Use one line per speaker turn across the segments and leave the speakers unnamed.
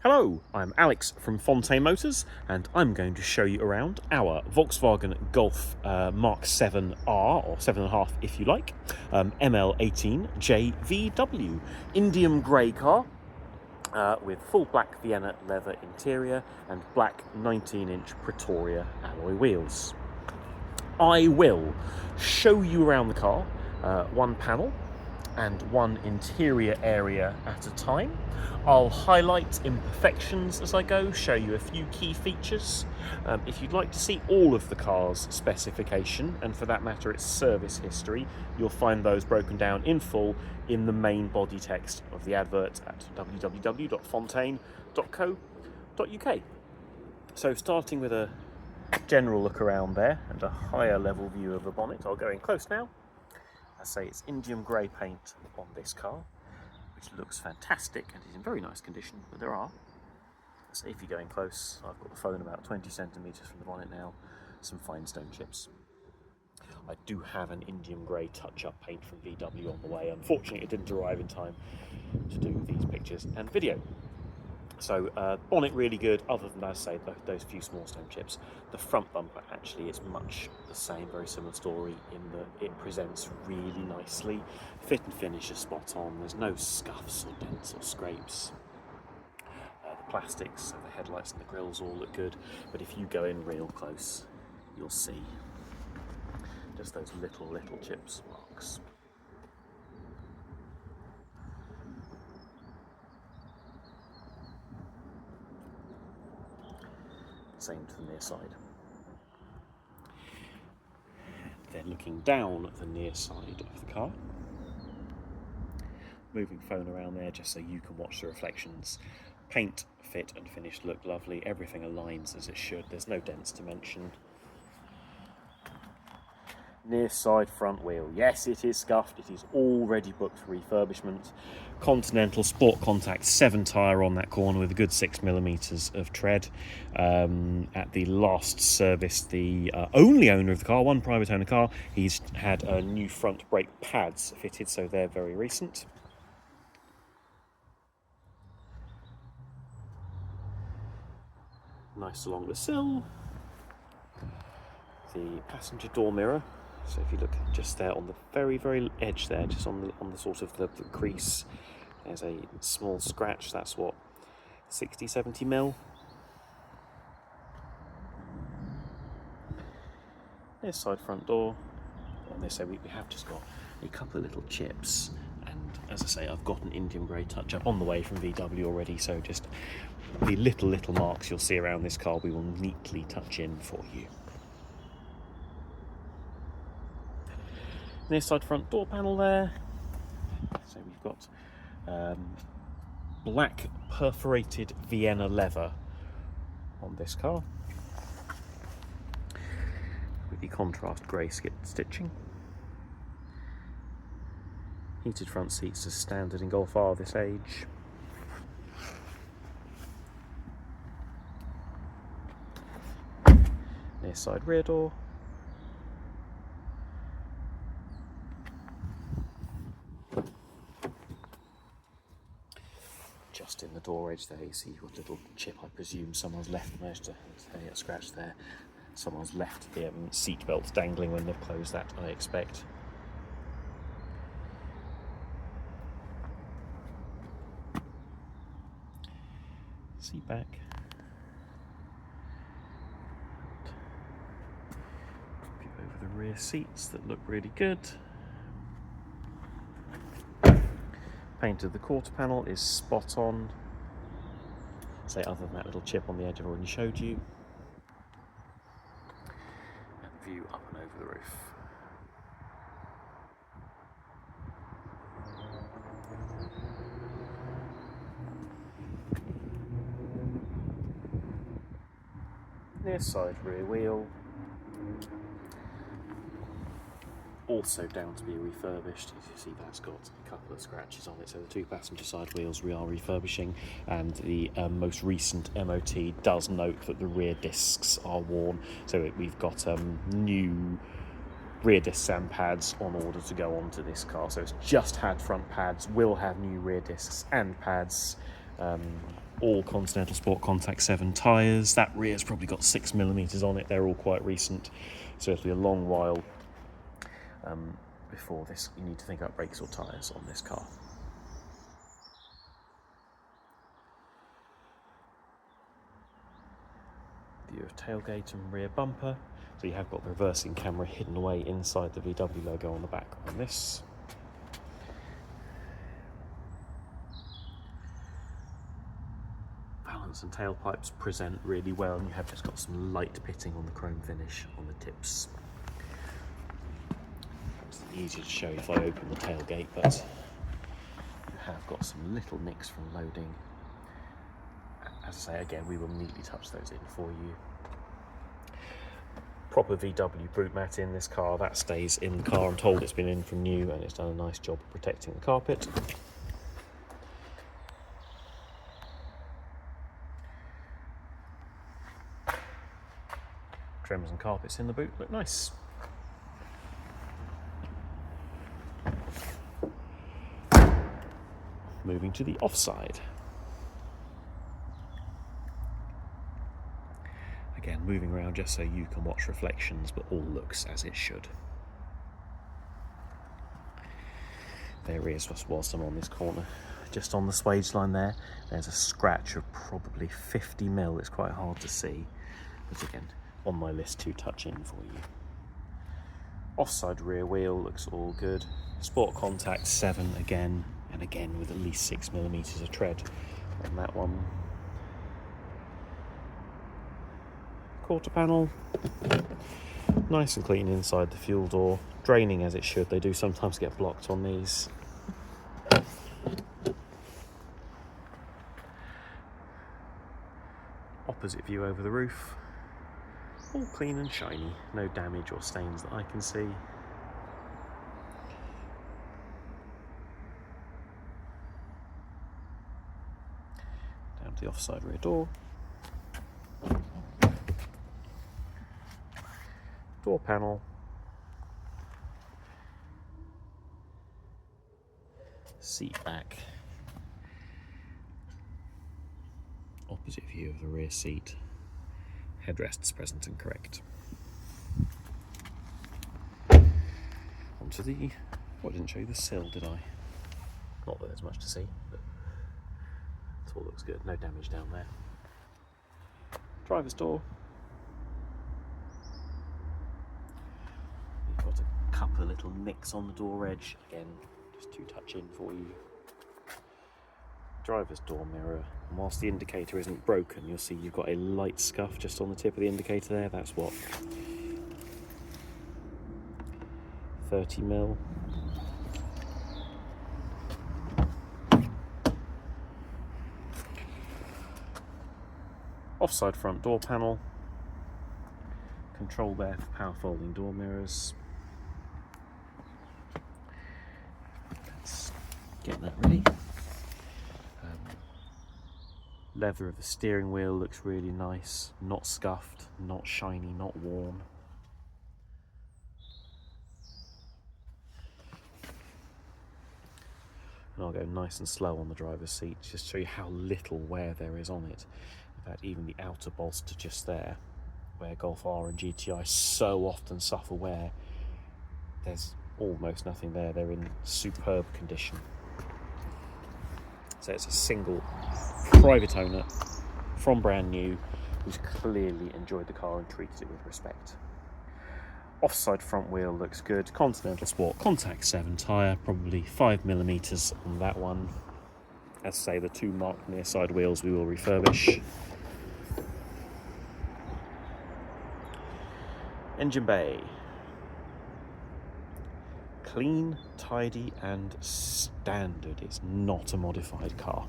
Hello, I'm Alex from Fontaine Motors and I'm going to show you around our Volkswagen Golf Mark 7R, or 7.5 if you like, ML18JVW, Indium grey car with full black Vienna leather interior and black 19-inch Pretoria alloy wheels. I will show you around the car, one panel and one interior area at a time. I'll highlight imperfections as I go, show you a few key features. If you'd like to see all of the car's specification, and for that matter its service history, you'll find those broken down in full in the main body text of the advert at www.fontaine.co.uk. So starting with a general look around there and a higher level view of the bonnet, I'll go in close now. I say it's Indium grey paint on this car, which looks fantastic and is in very nice condition, but there are, say if you go in close, I've got the phone about 20 centimetres from the bonnet now, some fine stone chips. I do have an Indium grey touch-up paint from VW on the way. Unfortunately it didn't arrive in time to do these pictures and video. So bonnet really good, other than, as I say, those few small stone chips. The front bumper actually is much the same, very similar story in that it presents really nicely. Fit and finish is spot on, there's no scuffs or dents or scrapes. The plastics, so the headlights and the grills all look good, but if you go in real close, you'll see just those little chips marks. Same to the near side. Then looking down the near side of the car, moving phone around there just so you can watch the reflections. Paint, fit and finish look lovely, everything aligns as it should, there's no dents to mention. Near side front wheel, yes it is scuffed, it is already booked for refurbishment. Continental Sport Contact 7 tyre on that corner with a good 6mm of tread. At the last service, the only owner of the car, one private owner car, he's had new front brake pads fitted, so they're very recent. Nice along the sill. The passenger door mirror. So if you look just there on the very edge there, just on the sort of the crease, there's a small scratch. That's what, 60-70 mil. This side front door. On this side we have just got a couple of little chips, and as I say, I've got an Indium grey touch up on the way from VW already. So just the little marks you'll see around this car, we will neatly touch in for you. Near side front door panel there, so we've got black perforated Vienna leather on this car with the contrast grey stitching. Heated front seats as standard in Golf R this age. Near side rear door. Just in the door edge there, you see what little chip, I presume someone's left, managed to say a scratch there. Someone's left the seat belts dangling when they've closed that, I expect. Seat back. View over the rear seats that look really good. Paint of the quarter panel is spot on. Say other than that little chip on the edge I've already showed you. And view up and over the roof. Near side rear wheel. Also down to be refurbished. As you see, that's got a couple of scratches on it, so the two passenger side wheels we are refurbishing, and the most recent MOT does note that the rear discs are worn, so we've got new rear disc sand pads on order to go onto this car. So it's just had front pads, will have new rear discs and pads All Continental Sport Contact 7 tyres. That rear's probably got 6mm on it. They're all quite recent, so it'll be a long while before this you need to think about brakes or tyres on this car. View of tailgate and rear bumper. So you have got the reversing camera hidden away inside the VW logo on the back on this. Balance and tailpipes present really well, and you have just got some light pitting on the chrome finish on the tips. It's easier to show if I open the tailgate, but you have got some little nicks from loading. As I say, again, we will neatly touch those in for you. Proper VW boot mat in this car, that stays in the car. I'm told it's been in from new and it's done a nice job of protecting the carpet. Trims and carpets in the boot look nice. Moving to the offside. Again, moving around just so you can watch reflections, but all looks as it should. There is, whilst I'm on this corner, just on the swage line there, there's a scratch of probably 50mm. It's quite hard to see, but again, on my list to touch in for you. Offside rear wheel looks all good. Sport Contact 7 again, and again with at least 6mm of tread on that one. Quarter panel, nice and clean inside the fuel door, draining as it should. They do sometimes get blocked on these. Opposite view over the roof, all clean and shiny, no damage or stains that I can see. Down to the offside rear door. Door panel, seat back, opposite view of the rear seat, headrests present and correct. Onto the, I didn't show you the sill, did I? Not that there's much to see, but it all looks good, no damage down there. Driver's door. Got a couple of little nicks on the door edge, again just to touch in for you. Driver's door mirror, and whilst the indicator isn't broken, you'll see you've got a light scuff just on the tip of the indicator there. That's what, 30mm. Offside front door panel, control there for power folding door mirrors. Let's get that ready. Leather of the steering wheel looks really nice, not scuffed, not shiny, not worn. And I'll go nice and slow on the driver's seat just to show you how little wear there is on it. In fact, even the outer bolster just there, where Golf R and GTI so often suffer wear, there's almost nothing there. They're in superb condition. So it's a single private owner from brand new who's clearly enjoyed the car and treated it with respect. Offside front wheel looks good. Continental Sport Contact 7 tyre, probably 5mm on that one. As I say, the two marked near side wheels we will refurbish. Engine bay. Clean, tidy and standard. It's not a modified car.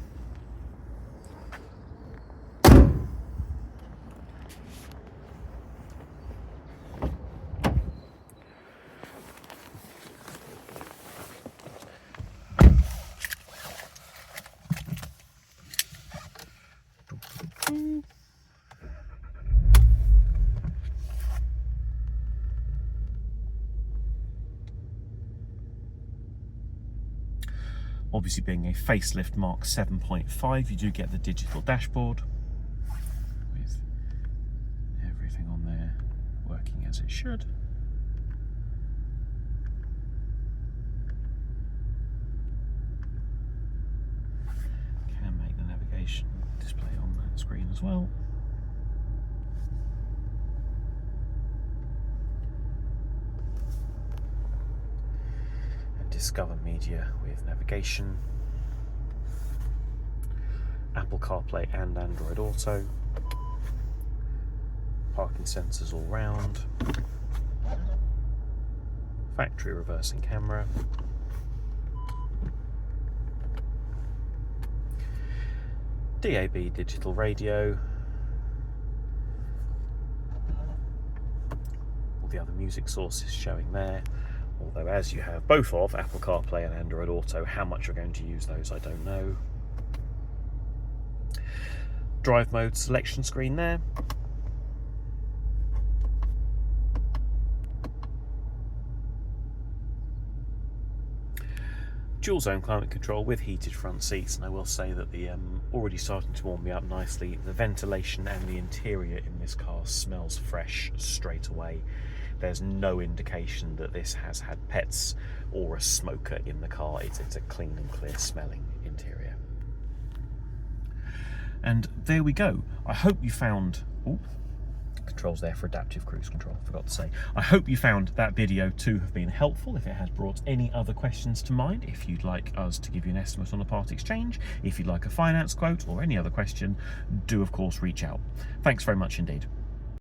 Obviously, being a facelift Mark 7.5, you do get the digital dashboard with everything on there working as it should. Can make the navigation display on that screen as well. And Discover Media with navigation, Apple CarPlay and Android Auto, parking sensors all round, factory reversing camera, DAB digital radio, all the other music sources showing there, although as you have both of Apple CarPlay and Android Auto, how much you're going to use those I don't know. Drive mode selection screen there. Dual zone climate control with heated front seats, and I will say that the already starting to warm me up nicely. The ventilation and the interior in this car smells fresh straight away. There's no indication that this has had pets or a smoker in the car. It's a clean and clear smelling interior. And there we go. I hope you found... Ooh, controls there for adaptive cruise control, forgot to say. I hope you found that video to have been helpful. If it has brought any other questions to mind, if you'd like us to give you an estimate on a part exchange, if you'd like a finance quote or any other question, do of course reach out. Thanks very much indeed.